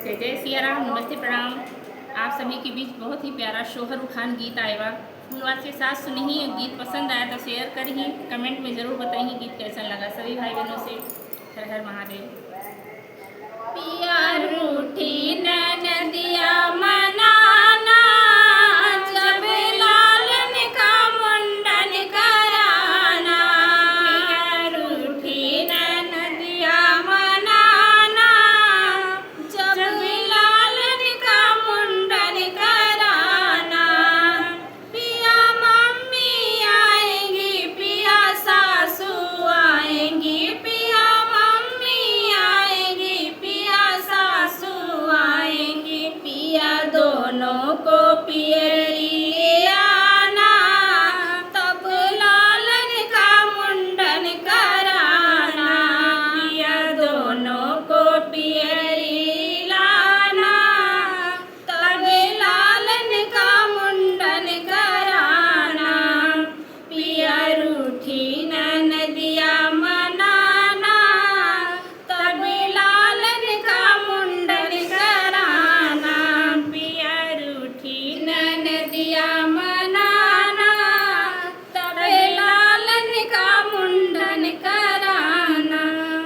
जय जय सिया राम, नमस्ते प्रणाम। आप सभी के बीच बहुत ही प्यारा शोहर उठान गीत आएगा। फूलवास के साथ सुनिए, गीत पसंद आया तो शेयर करिए, कमेंट में ज़रूर बताइए गीत कैसा लगा। सभी भाई बहनों से हर हर महादेव। पिया रूठी नदिया मनाना, जब लालन का मुंडन कराना। पिया रूठी नदिया मनाना, जब लालन का मुंडन कराना। पिया मम्मी आएंगी, पिया सासू आएंगी, पिया मम्मी आएंगी, पिया सासू आएंगी। पिया दोनों को पियरी ले आना, तब लालन का मुंडन कराना। पिया दोनों को पियरी लाना, तब लालन का मुंडन कराना। पिया रूठी नदिया मनाना, तब लालन का मुंडन कराना। पिया रूठी नदिया मनाना, तब लालन का मुंडन कराना।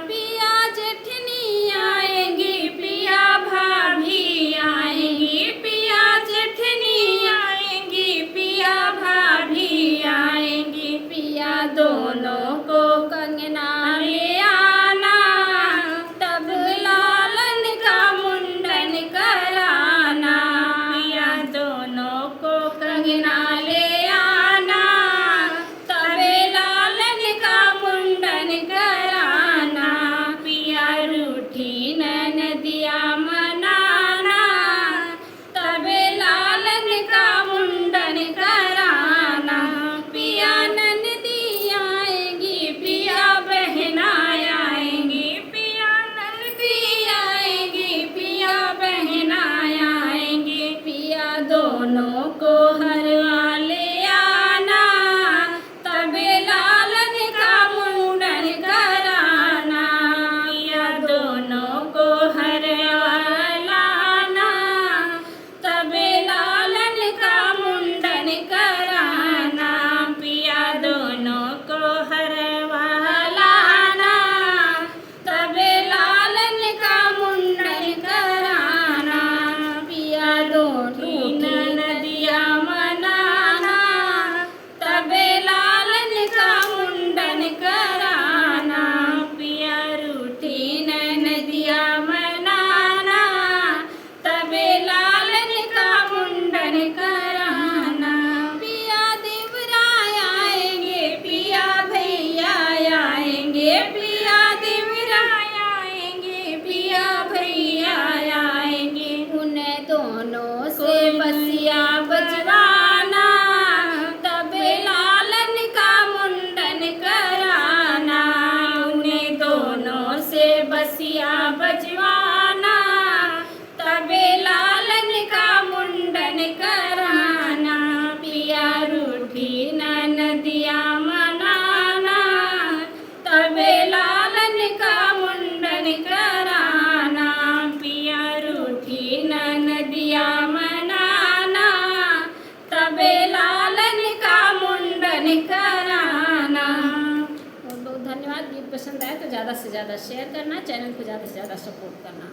पिया जेठनी आएंगी, पिया भाभी आएंगी, पिया जेठनी आएंगी, पिया भाभी आएंगी। पिया दोनों को कंगना ले आना, तब लालन का मुंडन कराना। पिया दोनों को कंगना ले आना, तब लालन का मुंडन कराना। पिया रूठी नदिया मनाना, तब लालन का मुंडन कराना। पिया ननदी आएंगी, पिया बहना आएंगी, पिया ननदी आएंगी, पिया बहना आएंगी। पिया दोनों को हरवा ले आना, तब लालन का मुंडन कराना। पिया दोनों को हरवा लाना, तब लालन का मुंडन कराना। पिया दोनों को हरवा लाना, तब लालन का मुंडन कराना। पिया रूठी नदिया मनाना, तब लालन का मुंडन कराना। पिया रूठी नदिया मनाना, तब लालन का मुंडन कराना। पिया देवराय आएंगे, पिया भैया आएंगे, पिया देवराय आएंगे, पिया भैया आएंगे। उन्हें दोनों से बसिया बजवाना, तब लालन का मुंडन कराना। उन्हें दोनों से बसिया बजवाना, तब लालन का मुंडन कराना। पिया रूठी नदिया मनाना, तब लालन का मुंडन कराना। पिया रूठी नदिया मनाना, तब लालन का मुंडन कराना। बहुत बहुत धन्यवाद। गीत पसंद आए तो ज़्यादा से ज़्यादा शेयर करना, चैनल को ज़्यादा से ज़्यादा सपोर्ट करना।